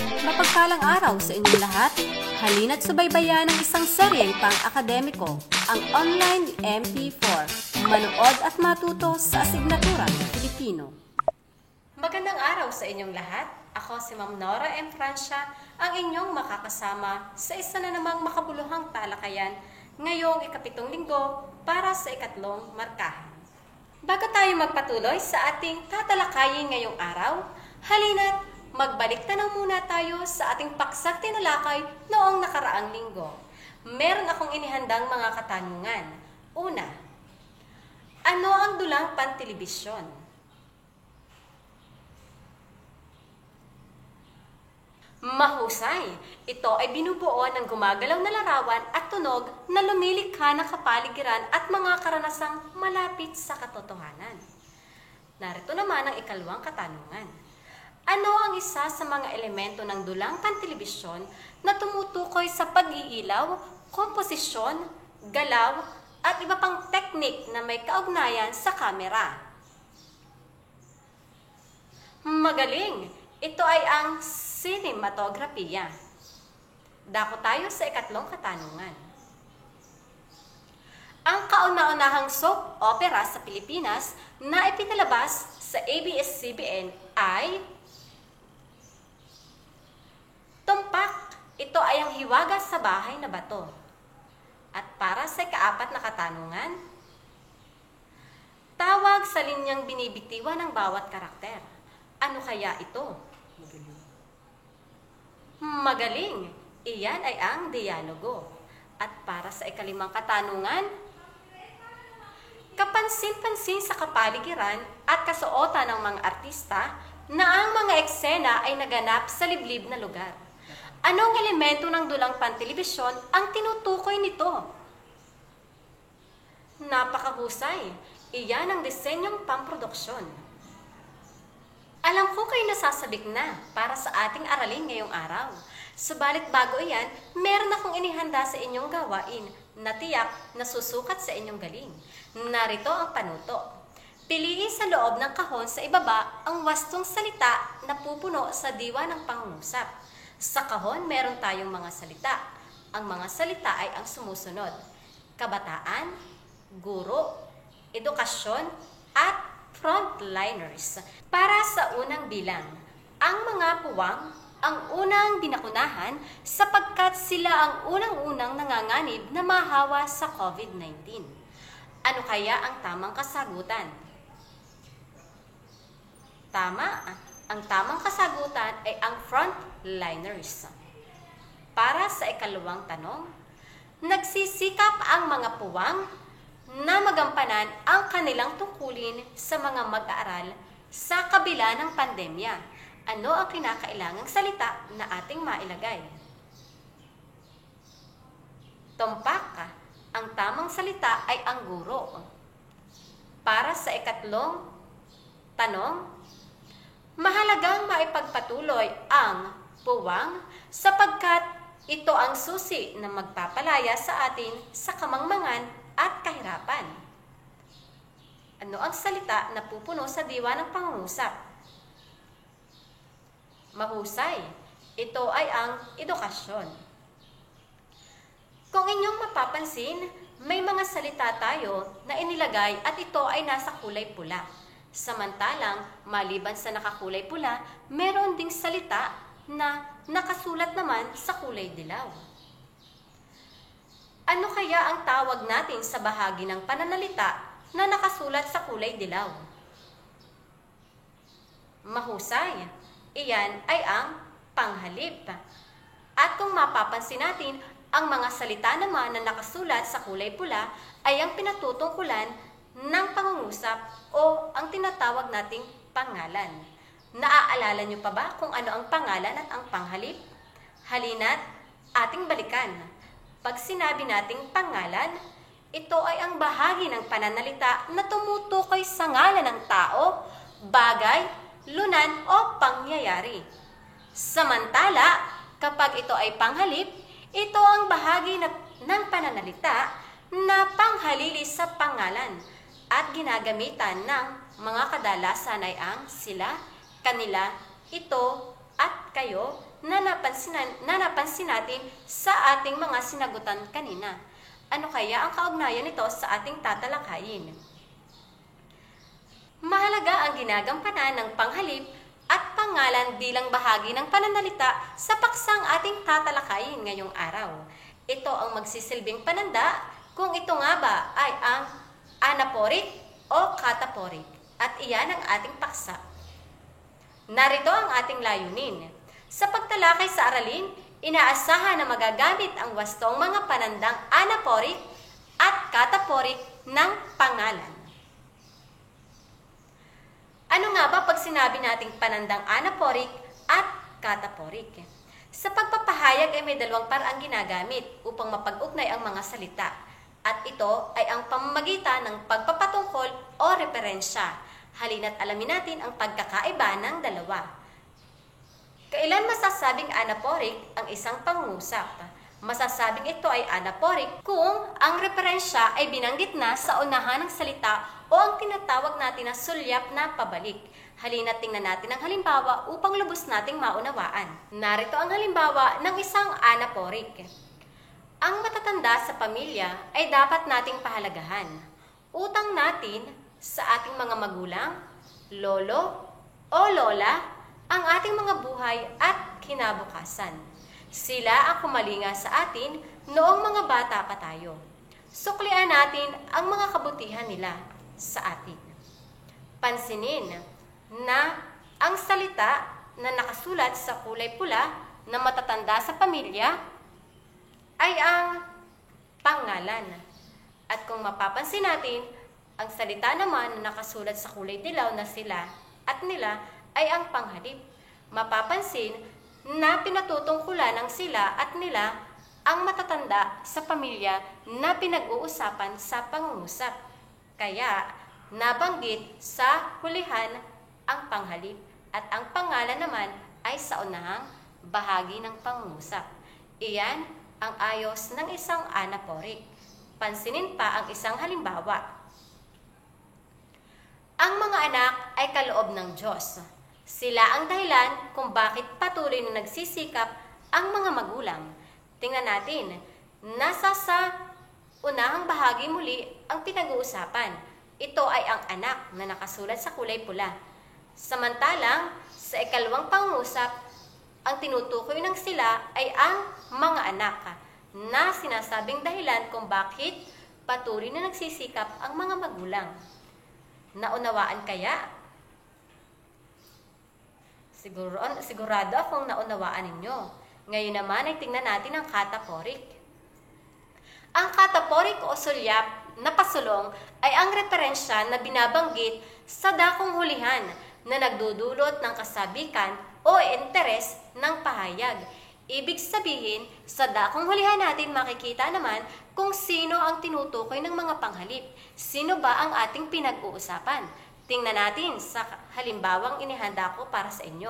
Mapagpalang araw sa inyong lahat. Halina't subaybayan ng isang seryeng pang-akademiko, ang Online MP4. Manood at matuto sa asignaturang Pilipino. Magandang araw sa inyong lahat. Ako si Ma'am Nora M. Francia, ang inyong makakasama sa isa na namang makabuluhang talakayan ngayong ikapitong linggo para sa ikatlong markahan. Bago tayo magpatuloy sa ating tatalakayin ngayong araw, halina't magbalik tanaw muna tayo sa ating paksang tinalakay noong nakaraang linggo. Meron akong inihandang mga katanungan. Una, ano ang dulang pantelebisyon? Mahusay, ito ay binubuo ng gumagalaw na larawan at tunog na lumilikha ng kapaligiran at mga karanasang malapit sa katotohanan. Narito naman ang ikalawang katanungan. Ano ang isa sa mga elemento ng dulang pantelebisyon na tumutukoy sa pag-iilaw, komposisyon, galaw, at iba pang teknik na may kaugnayan sa kamera? Magaling! Ito ay ang sinematografiya. Dako tayo sa ikatlong katanungan. Ang kauna-unahang soap opera sa Pilipinas na ipinalabas sa ABS-CBN ay Tumpak. Ito ay ang Hiwaga sa Bahay na Bato. At para sa ikaapat na katanungan, tawag sa linyang binibitiwan ng bawat karakter. Ano kaya ito? Magaling. Iyan ay ang dialogo. At para sa ikalimang katanungan, kapansin-pansin sa kapaligiran at kasuotan ng mga artista na ang mga eksena ay naganap sa liblib na lugar. Anong elemento ng dulang pantelebisyon ang tinutukoy nito? Napakahusay. Iyan ang disenyong pamproduksyon. Alam ko kayo nasasabik na para sa ating aralin ngayong araw. Subalit bago iyan, meron akong inihanda sa inyong gawain na tiyak na susukat sa inyong galing. Narito ang panuto. Piliin sa loob ng kahon sa ibaba ang wastong salita na pupuno sa diwa ng pangungusap. Sa kahon, meron tayong mga salita. Ang mga salita ay ang sumusunod: kabataan, guro, edukasyon, at frontliners. Para sa unang bilang, ang mga puwang ang unang dinakunahan sapagkat sila ang unang-unang nanganganib na mahawa sa COVID-19. Ano kaya ang tamang kasagutan? Tama. Ang tamang kasagutan ay ang frontliners. Para sa ikalawang tanong, nagsisikap ang mga puwang na magampanan ang kanilang tungkulin sa mga mag-aaral sa kabila ng pandemya. Ano ang kinakailangang salita na ating mailagay? Tumpak. Ang tamang salita ay ang guro. Para sa ikatlong tanong, mahalagang maipagpatuloy ang puwang sapagkat ito ang susi na magpapalaya sa atin sa kamangmangan at kahirapan. Ano ang salita na pupuno sa diwa ng pangungusap? Mahusay. Ito ay ang edukasyon. Kung inyong mapapansin, may mga salita tayo na inilagay at ito ay nasa kulay pula. Samantalang, maliban sa nakakulay pula, meron ding salita na nakasulat naman sa kulay dilaw. Ano kaya ang tawag natin sa bahagi ng pananalita na nakasulat sa kulay dilaw? Mahusay. Iyan ay ang panghalip. At kung mapapansin natin, ang mga salita naman na nakasulat sa kulay pula ay ang pinatutungkulan ng pangungusap o ang tinatawag nating pangalan. Naaalala niyo pa ba kung ano ang pangalan at ang panghalip? Halina't ating balikan. Pag sinabi nating pangalan, ito ay ang bahagi ng pananalita na tumutukoy sa ngalan ng tao, bagay, lunan o pangyayari. Samantala, kapag ito ay panghalip, ito ang bahagi ng pananalita na panghalili sa pangalan at ginagamitan ng mga kadalasan ay ang sila, kanila, ito, at kayo na napansin natin sa ating mga sinagutan kanina. Ano kaya ang kaugnayan nito sa ating tatalakayin? Mahalaga ang ginagampanan ng panghalip at pangalan bilang bahagi ng pananalita sa paksang ating tatalakayin ngayong araw. Ito ang magsisilbing pananda kung ito nga ba ay ang anaphoric o cataphoric. At iyan ang ating paksa. Narito ang ating layunin. Sa pagtalakay sa aralin, inaasahan na magagamit ang wastong mga panandang anaphoric at cataphoric ng pangalan. Ano nga ba pag sinabi nating panandang anaphoric at cataphoric? Sa pagpapahayag ay may dalawang paraang ginagamit upang mapag-ugnay ang mga salita. At ito ay ang pamamagitan ng pagpapatungkol o referensya. Halina't alamin natin ang pagkakaiba ng dalawa. Kailan masasabing anaphoric ang isang pangungusap? Masasabing ito ay anaphoric kung ang referensya ay binanggit na sa unahan ng salita o ang tinatawag natin na sulyap na pabalik. Halina't tingnan natin ang halimbawa upang lubos nating maunawaan. Narito ang halimbawa ng isang anaphoric. Ang matatanda sa pamilya ay dapat nating pahalagahan. Utang natin sa ating mga magulang, lolo o lola, ang ating mga buhay at kinabukasan. Sila ang kumalinga sa atin noong mga bata pa tayo. Suklian natin ang mga kabutihan nila sa atin. Pansinin na ang salita na nakasulat sa kulay pula na matatanda sa pamilya ay ang pangalan. At kung mapapansin natin, ang salita naman na nakasulat sa kulay dilaw na sila at nila ay ang panghalip. Mapapansin na pinatutungkulan ng sila at nila ang matatanda sa pamilya na pinag-uusapan sa pangungusap. Kaya nabanggit sa hulihan ang panghalip at ang pangalan naman ay sa unahang bahagi ng pangungusap. Iyan ang ayos ng isang anaphoric. Pansinin pa ang isang halimbawa. Ang mga anak ay kaloob ng Diyos. Sila ang dahilan kung bakit patuloy na nagsisikap ang mga magulang. Tingnan natin, nasa sa unahang bahagi muli ang pinag-uusapan. Ito ay ang anak na nakasulat sa kulay pula. Samantalang, sa ikalawang pangungusap, ang tinutukoy ng sila ay ang mga anak na sinasabing dahilan kung bakit patuloy na nagsisikap ang mga magulang. Naunawaan kaya? Sigurado akong naunawaan ninyo. Ngayon naman ay tingnan natin ang cataphoric. Ang cataphoric o sulyap na pasulong ay ang referensya na binabanggit sa dakong hulihan na nagdudulot ng kasabikan o interes ng pahayag. Ibig sabihin, sa dakong hulihan natin makikita naman kung sino ang tinutukoy ng mga panghalip. Sino ba ang ating pinag-uusapan? Tingnan natin sa halimbawang inihanda ko para sa inyo.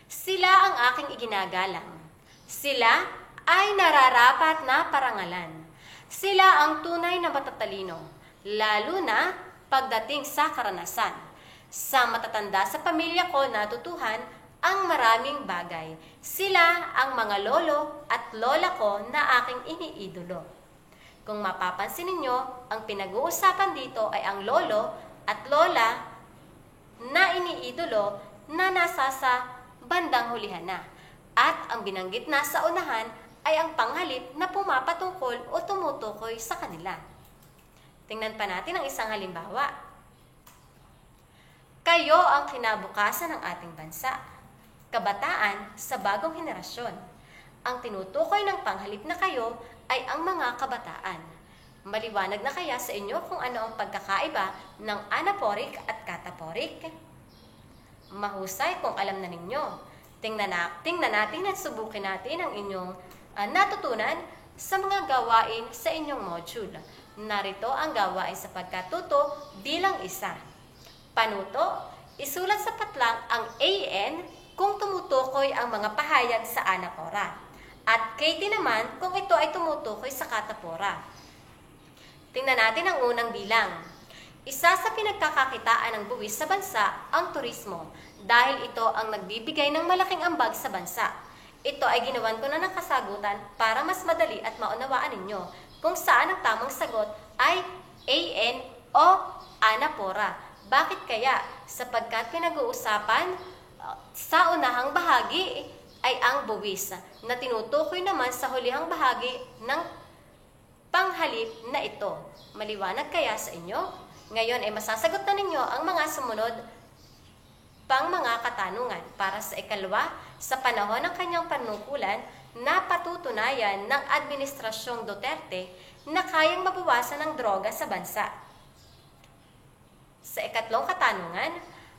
Sila ang aking iginagalang. Sila ay nararapat na parangalan. Sila ang tunay na matatalino, lalo na pagdating sa karanasan. Sa matatanda sa pamilya ko natutuhan ang maraming bagay. Sila ang mga lolo at lola ko na aking iniidolo. Kung mapapansin ninyo, ang pinag-uusapan dito ay ang lolo at lola na iniidolo na nasa sa bandang hulihan na. At ang binanggit na sa unahan ay ang panghalip na pumapatungkol o tumutukoy sa kanila. Tingnan pa natin ang isang halimbawa. Kayo ang kinabukasan ng ating bansa. Kabataan sa bagong henerasyon. Ang tinutukoy ng panghalip na kayo ay ang mga kabataan. Maliwanag na kaya sa inyo kung ano ang pagkakaiba ng anaphoric at cataphoric? Mahusay kung alam na ninyo. Tingnan natin at subukin natin ang inyong natutunan sa mga gawain sa inyong module. Narito ang gawain sa pagkatuto bilang isa. Panuto, isulat sa patlang ang AN kung tumutukoy ang mga pahayag sa anaphora. At KT naman kung ito ay tumutukoy sa cataphora. Tingnan natin ang unang bilang. Isa sa pinagkakakitaan ng buwis sa bansa ang turismo. dahil ito ang nagbibigay ng malaking ambag sa bansa. Ito ay ginawan ko na ng kasagutan para mas madali at maunawaan ninyo kung saan ang tamang sagot ay AN o anaphora. Bakit kaya? Sapagkat pinag-uusapan sa unahang bahagi ay ang buwis na tinutukoy naman sa hulihang bahagi ng panghalip na ito. Maliwanag kaya sa inyo? Ngayon ay masasagot na ninyo ang mga sumunod pang mga katanungan para sa ikalwa sa panahon ng kanyang panungkulan na patutunayan ng Administrasyong Duterte na kayang mabawasan ng droga sa bansa. Sa ikatlong katanungan,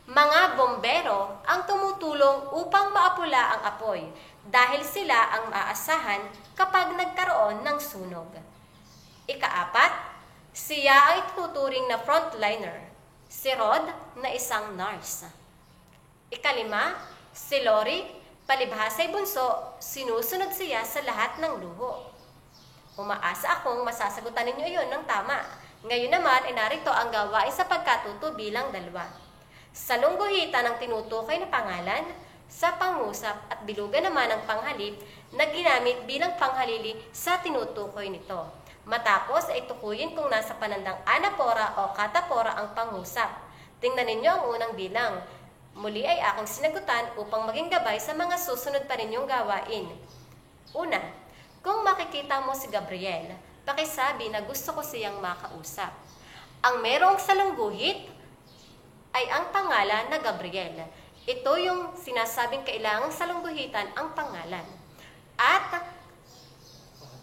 mga bombero ang tumutulong upang maapula ang apoy dahil sila ang maaasahan kapag nagkaroon ng sunog. Ikaapat, siya ay tuturing na frontliner, si Rod na isang nurse. Ikalima, si Lori, palibhasay bunso, sinusunod siya sa lahat ng luho. Umaasa akong masasagutan ninyo iyon ng tama. Ngayon naman ay narito ang gawain sa pagkatuto bilang 2. Sa lungguhitan ng tinutukoy na pangalan, sa pangusap at bilugan naman ng panghalip na ginamit bilang panghalili sa tinutukoy nito. Matapos ay tukuyin kung nasa panandang anaphora o kataphora ang pangusap. Tingnan ninyo ang unang bilang. Muli ay aking sinagutan upang maging gabay sa mga susunod pa ninyong gawain. Una, kung makikita mo si Gabriel, pakisabi na gusto ko siyang makausap. Ang merong salungguhit ay ang pangalan na Gabriel. Ito yung sinasabing kailangang salungguhitan ang pangalan. At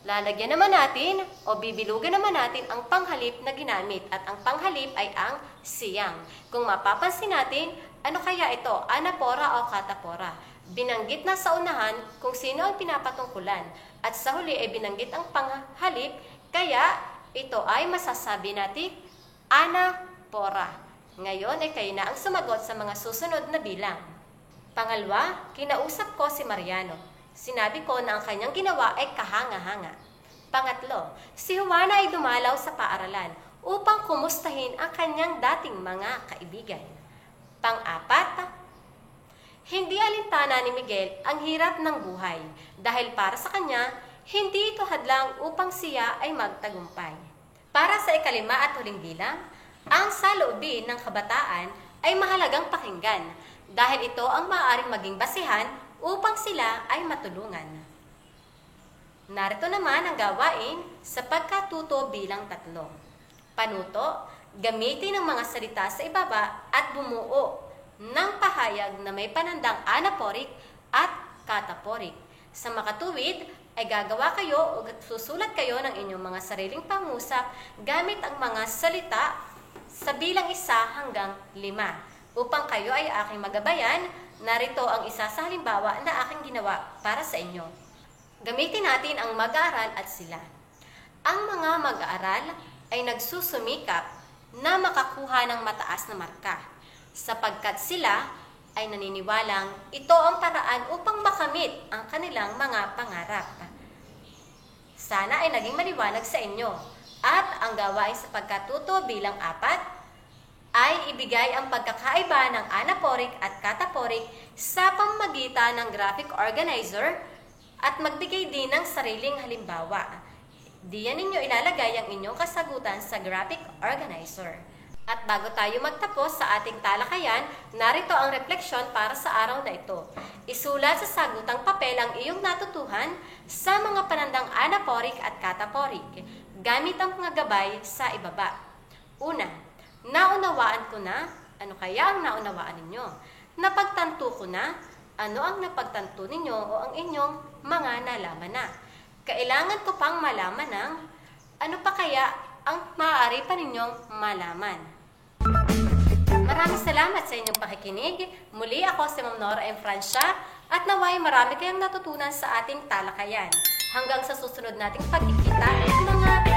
lalagyan naman natin o bibilugan naman natin ang panghalip na ginamit. At ang panghalip ay ang siyang. Kung mapapansin natin, ano kaya ito? Anaphora o kataphora? Binanggit na sa unahan kung sino ang pinapatungkulan. At sa huli ay binanggit ang panghalip, kaya ito ay masasabi natin anaphora. Ngayon ay kayo na ang sumagot sa mga susunod na bilang. Pangalawa, kinausap ko si Mariano. Sinabi ko na ang kanyang ginawa ay kahanga-hanga. Pangatlo, si Juana ay dumalaw sa paaralan upang kumustahin ang kanyang dating mga kaibigan. Pang-apat, hindi alintana ni Miguel ang hirap ng buhay dahil para sa kanya, hindi ito hadlang upang siya ay magtagumpay. Para sa ikalima at huling bilang, ang saloobin ng kabataan ay mahalagang pakinggan dahil ito ang maaaring maging basihan upang sila ay matulungan. Narito naman ang gawain sa pagkatuto bilang 3. Panuto, gamitin ang mga salita sa ibaba at bumuo ng pahayag na may panandang anaphoric at kataphoric. Sa makatuwid ay gagawa kayo o susulat kayo ng inyong mga sariling pangusap gamit ang mga salita sa bilang 1 hanggang 5. Upang kayo ay aking magabayan, narito ang isa sa halimbawa na aking ginawa para sa inyo. Gamitin natin ang mag-aaral at sila. Ang mga mag-aaral ay nagsusumikap na makakuha ng mataas na marka sapagkat sila ay naniniwalang ito ang paraan upang makamit ang kanilang mga pangarap. Sana ay naging maliwanag sa inyo. At ang gawain sa pagkatuto bilang 4 ay ibigay ang pagkakaiba ng anaphoric at kataphoric sa pamamagitan ng graphic organizer at magbigay din ng sariling halimbawa. Diyan ninyo ilalagay ang inyong kasagutan sa graphic organizer. At bago tayo magtapos sa ating talakayan, narito ang refleksyon para sa araw na ito. Isulat sa sagutang papel ang iyong natutuhan sa mga panandang anaphoric at kataphoric, gamit ang mga gabay sa ibaba. Una, naunawaan ko na, ano kaya ang naunawaan ninyo? Napagtanto ko na, ano ang napagtanto ninyo o ang inyong mga nalaman na? Kailangan ko pang malaman ng, ano pa kaya ang maaari pa ninyong malaman? Maraming salamat sa inyong pakikinig. Muli ako si Ma'am Nora M. Francia at naway marami kayong natutunan sa ating talakayan. Hanggang sa susunod nating pagkikita, mga